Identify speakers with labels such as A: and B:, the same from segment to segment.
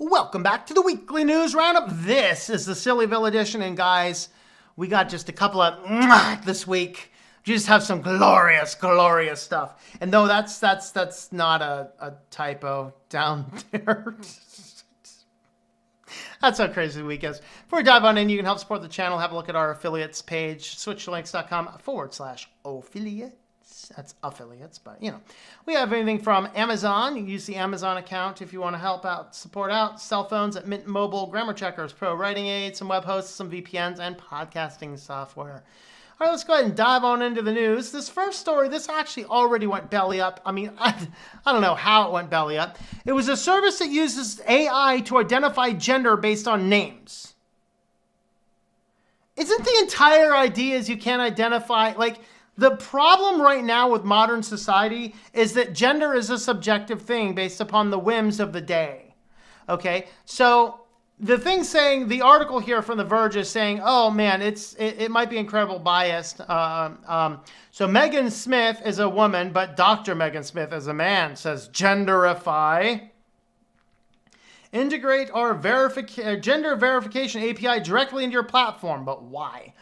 A: Welcome back to the weekly news roundup. This is the Sillyville edition, and guys, we got just a couple of this week. We just have some glorious stuff. And though that's not a typo down there. That's how crazy the week is. Before we dive on in, you can help support the channel. Have a look at our affiliates page, switchedtolinux.com/affiliates. That's affiliates, but you know. We have anything from Amazon. You can use the Amazon account if you want to help out, support out. Cell phones at Mint Mobile, grammar checkers, pro writing aids, some web hosts, some VPNs, and podcasting software. All right, let's go ahead and dive on into the news. This first story, this actually already went belly up. I mean, I don't know how it went belly up. It was a service that uses AI to identify gender based on names. Isn't the entire idea is you can't identify, like, the problem right now with modern society is that gender is a subjective thing based upon the whims of the day. Okay, so the thing saying, the article here from The Verge is saying, oh man, it might be incredibly biased. So Megan Smith is a woman, but Dr. Megan Smith is a man, says Genderify. Integrate our gender verification API directly into your platform, but why?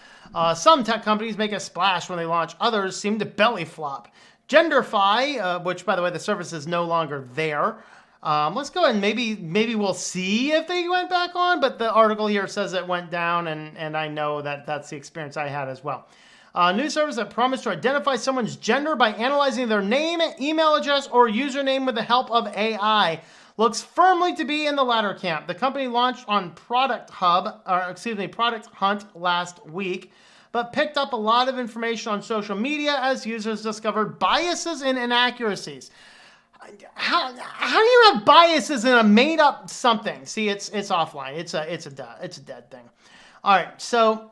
A: Some tech companies make a splash when they launch. Others seem to belly flop. Genderify, which by the way, the service is no longer there. Let's go and maybe we'll see if they went back on, but the article here says it went down, and I know that that's the experience I had as well. News service that promised to identify someone's gender by analyzing their name, email address, or username with the help of AI looks firmly to be in the latter camp. The company launched on Product Hunt last week, but picked up a lot of information on social media as users discovered biases and inaccuracies. How do you have biases in a made up something? See, it's offline. It's a dead thing. All right, so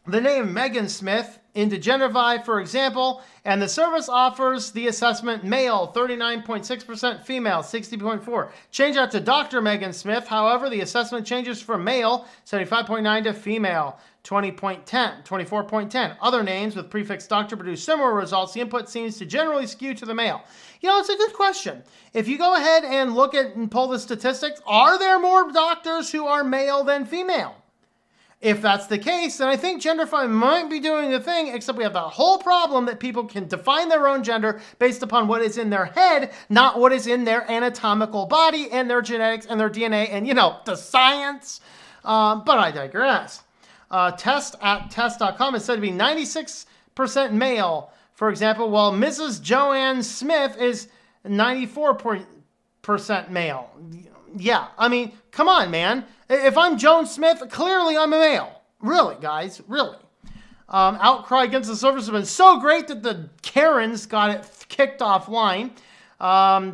A: the name Megan Smith into Genderify, for example, and the service offers the assessment male, 39.6%, female, 60.4%. Change that to Dr. Megan Smith. However, the assessment changes from male, 75.9%, to female, 20.10, 24.10. Other names with prefix doctor produce similar results. The input seems to generally skew to the male. You know, it's a good question. If you go ahead and look at and pull the statistics, are there more doctors who are male than female? If that's the case, then I think Genderify might be doing the thing, except we have that whole problem that people can define their own gender based upon what is in their head, not what is in their anatomical body and their genetics and their DNA and, you know, the science. But I digress. Test.com is said to be 96% male, for example, while Mrs. Joanne Smith is 94% male. Yeah, I mean, come on, man. If I'm Joan Smith, clearly I'm a male. Really, guys, really. Outcry against the service has been so great that the Karens got it kicked offline.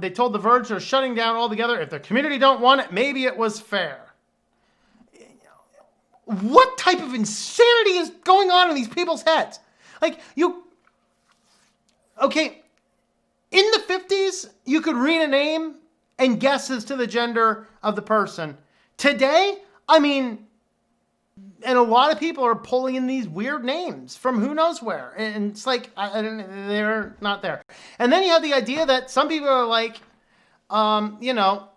A: They told The Verge they're shutting down altogether. If the community don't want it, maybe it was fair. What type of insanity is going on in these people's heads? Okay, in the 50s, you could read a name and guess as to the gender of the person. Today, I mean, and a lot of people are pulling in these weird names from who knows where. And it's like, they're not there. And then you have the idea that some people are like, you know,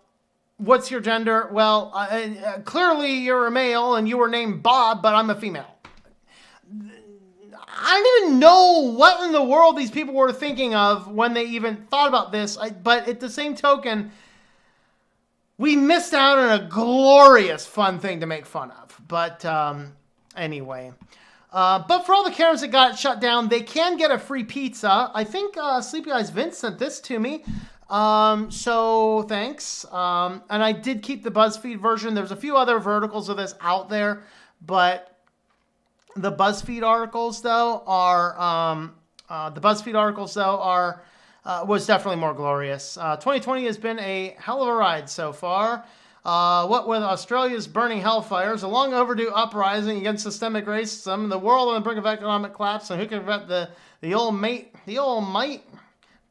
A: what's your gender? Well, clearly you're a male and you were named Bob, but I'm a female. I don't even know what in the world these people were thinking of when they even thought about this. But at the same token, we missed out on a glorious fun thing to make fun of. But anyway. But for all the Karens that got shut down, they can get a free pizza. I think Sleepy Eyes Vince sent this to me. So thanks. And I did keep the BuzzFeed version. There's a few other verticals of this out there. But the BuzzFeed articles, though, was definitely more glorious. 2020 has been a hell of a ride so far. What with Australia's burning hellfires, a long overdue uprising against systemic racism, the world on the brink of economic collapse, and who can prevent the old might,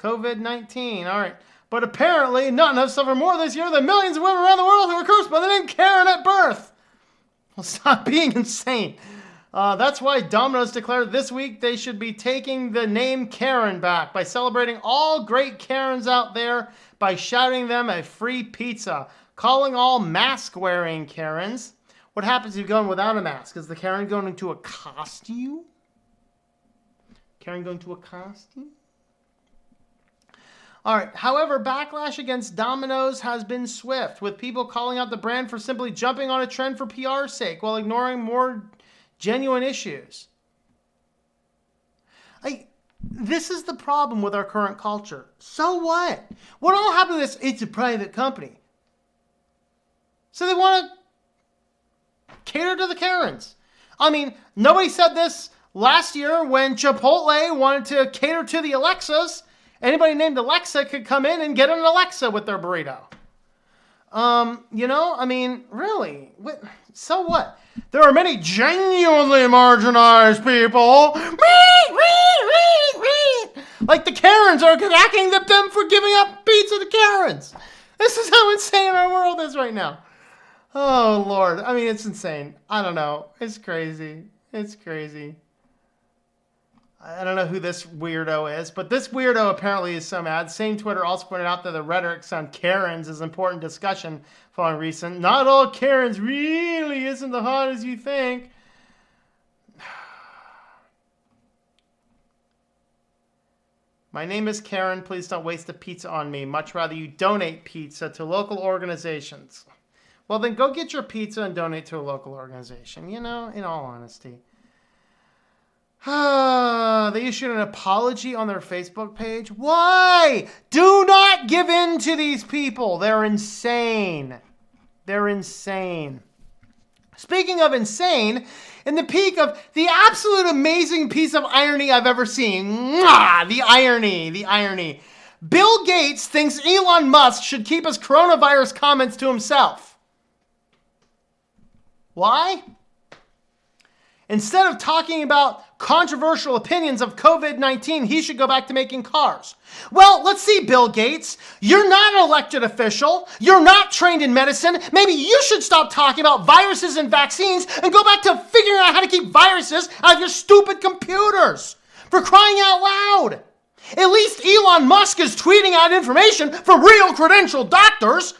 A: COVID-19. All right. But apparently, none have suffered more this year than millions of women around the world who were cursed by the name Karen at birth. Well, stop being insane. That's why Domino's declared this week they should be taking the name Karen back by celebrating all great Karens out there by shouting them a free pizza. calling all mask-wearing Karens. What happens if you're going without a mask? Is the Karen going to accost you? Karen going to accost you? All right. However, backlash against Domino's has been swift, with people calling out the brand for simply jumping on a trend for PR's sake while ignoring more genuine issues. This is the problem with our current culture. So what? What all happened to this? It's a private company. So they want to cater to the Karens. I mean, nobody said this last year when Chipotle wanted to cater to the Alexas. Anybody named Alexa could come in and get an Alexa with their burrito. Really? So what? There are many genuinely marginalized people. Like the Karens are attacking them for giving up pizza to Karens. This is how insane our world is right now. Oh, Lord. I mean, it's insane. I don't know. It's crazy. It's crazy. I don't know who this weirdo is, but this weirdo apparently is so mad. Same Twitter also pointed out that the rhetoric on Karens is important discussion following recent. Not all Karens really isn't the hot as you think. My name is Karen. Please don't waste the pizza on me. Much rather you donate pizza to local organizations. Well, then go get your pizza and donate to a local organization, in all honesty. They issued an apology on their Facebook page. Why? Do not give in to these people. They're insane. They're insane. Speaking of insane, in the peak of the absolute amazing piece of irony I've ever seen. The irony. Bill Gates thinks Elon Musk should keep his coronavirus comments to himself. Why? Instead of talking about controversial opinions of COVID-19, he should go back to making cars. Well, let's see, Bill Gates. You're not an elected official. You're not trained in medicine. Maybe you should stop talking about viruses and vaccines and go back to figuring out how to keep viruses out of your stupid computers. For crying out loud. At least Elon Musk is tweeting out information from real credentialed doctors.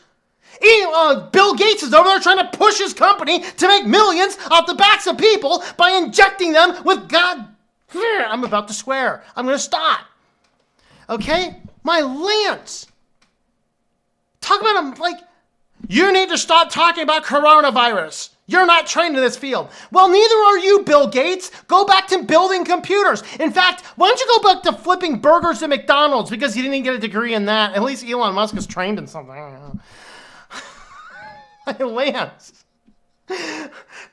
A: Bill Gates is over there trying to push his company to make millions off the backs of people by injecting them with God. I'm about to swear. I'm going to stop. Okay? My Lance. Talk about him like, you need to stop talking about coronavirus. You're not trained in this field. Well, neither are you, Bill Gates. Go back to building computers. In fact, why don't you go back to flipping burgers at McDonald's because you didn't get a degree in that. At least Elon Musk is trained in something. I don't know. Lance.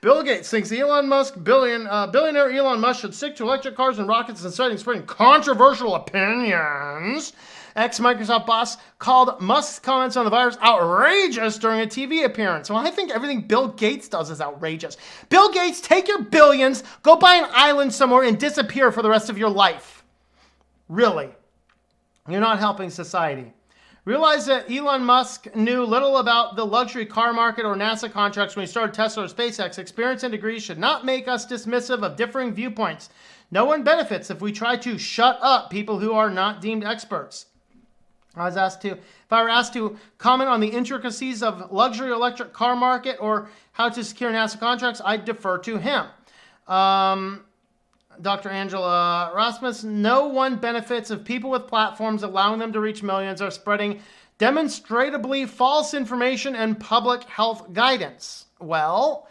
A: Bill Gates thinks billionaire Elon Musk should stick to electric cars and rockets instead of spreading controversial opinions. Ex-Microsoft boss called Musk's comments on the virus outrageous during a TV appearance. Well, I think everything Bill Gates does is outrageous. Bill Gates, take your billions, go buy an island somewhere and disappear for the rest of your life. Really. You're not helping society. Realize that Elon Musk knew little about the luxury car market or NASA contracts when he started Tesla or SpaceX. Experience and degrees should not make us dismissive of differing viewpoints. No one benefits if we try to shut up people who are not deemed experts. If I were asked to comment on the intricacies of luxury electric car market or how to secure NASA contracts, I'd defer to him. Dr. Angela Rasmus, no one benefits if people with platforms allowing them to reach millions are spreading demonstrably false information and public health guidance. Well,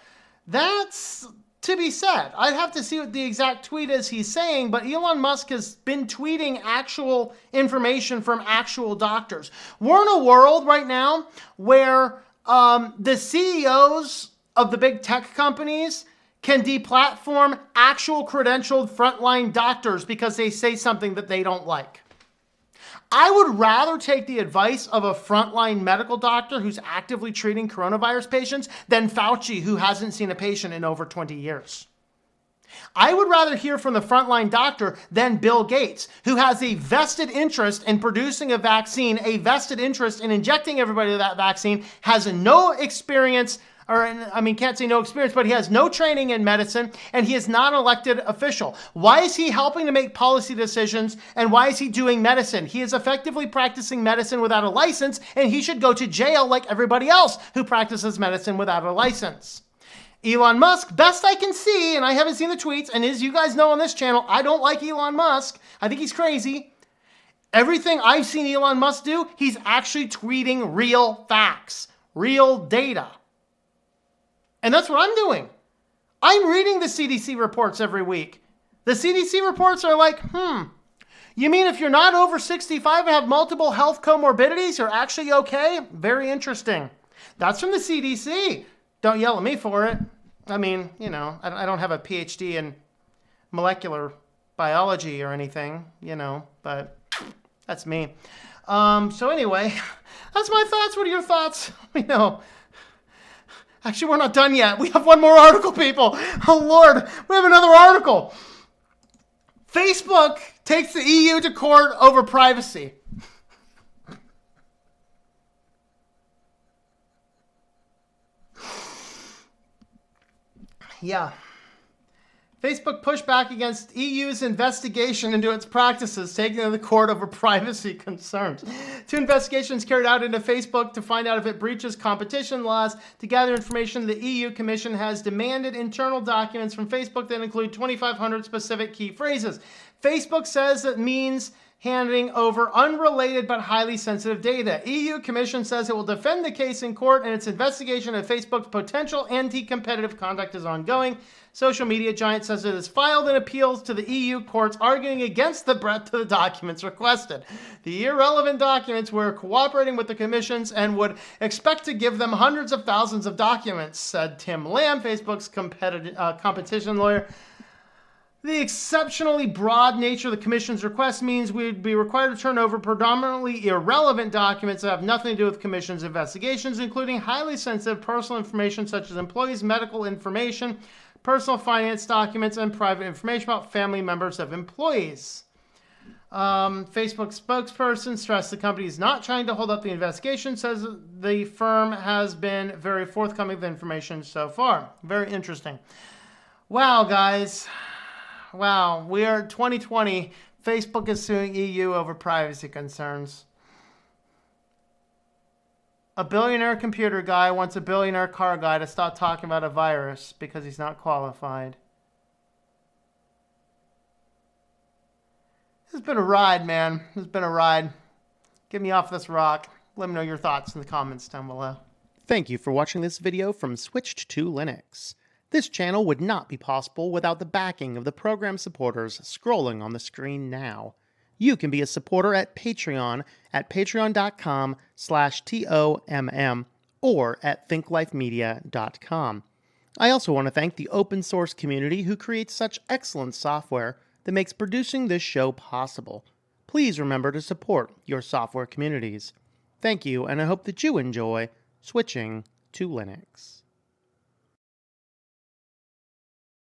A: that's to be said. I'd have to see what the exact tweet is he's saying, but Elon Musk has been tweeting actual information from actual doctors. We're in a world right now where the CEOs of the big tech companies can deplatform actual credentialed frontline doctors because they say something that they don't like. I would rather take the advice of a frontline medical doctor who's actively treating coronavirus patients than Fauci, who hasn't seen a patient in over 20 years. I would rather hear from the frontline doctor than Bill Gates, who has a vested interest in producing a vaccine, a vested interest in injecting everybody with that vaccine, has no experience Can't say no experience, but he has no training in medicine, and he is not an elected official. Why is he helping to make policy decisions, and why is he doing medicine? He is effectively practicing medicine without a license, and he should go to jail like everybody else who practices medicine without a license. Elon Musk, best I can see, and I haven't seen the tweets, and as you guys know on this channel, I don't like Elon Musk. I think he's crazy. Everything I've seen Elon Musk do, he's actually tweeting real facts, real data. And that's what I'm doing. I'm reading the CDC reports every week. The CDC reports are like, you mean if you're not over 65 and have multiple health comorbidities, you're actually okay? Very interesting. That's from the CDC. Don't yell at me for it. I don't have a PhD in molecular biology or anything, but that's me. So anyway, that's my thoughts. What are your thoughts? Actually, we're not done yet. We have one more article, people. Oh, Lord. We have another article. Facebook takes the EU to court over privacy. Yeah. Facebook pushed back against EU's investigation into its practices, taking it to the court over privacy concerns. 2 investigations carried out into Facebook to find out if it breaches competition laws. To gather information, the EU Commission has demanded internal documents from Facebook that include 2,500 specific key phrases. Facebook says it means handing over unrelated but highly sensitive data. EU Commission says it will defend the case in court, and its investigation of Facebook's potential anti-competitive conduct is ongoing. Social media giant says it has filed an appeal to the EU courts arguing against the breadth of the documents requested. The irrelevant documents were cooperating with the commissions and would expect to give them hundreds of thousands of documents, said Tim Lamb, Facebook's competition lawyer. The exceptionally broad nature of the Commission's request means we'd be required to turn over predominantly irrelevant documents that have nothing to do with the Commission's investigations, including highly sensitive personal information such as employees' medical information, personal finance documents, and private information about family members of employees. Facebook spokesperson stressed the company is not trying to hold up the investigation, says the firm has been very forthcoming with information so far. Very interesting. Wow, guys. Wow, we are 2020. Facebook is suing EU over privacy concerns. A billionaire computer guy wants a billionaire car guy to stop talking about a virus because he's not qualified. This has been a ride, man. This has been a ride. Get me off this rock. Let me know your thoughts in the comments down below.
B: Thank you for watching this video from Switched to Linux. This channel would not be possible without the backing of the program supporters scrolling on the screen now. You can be a supporter at Patreon at patreon.com/TOMM or at thinklifemedia.com. I also want to thank the open source community who creates such excellent software that makes producing this show possible. Please remember to support your software communities. Thank you, and I hope that you enjoy switching to Linux.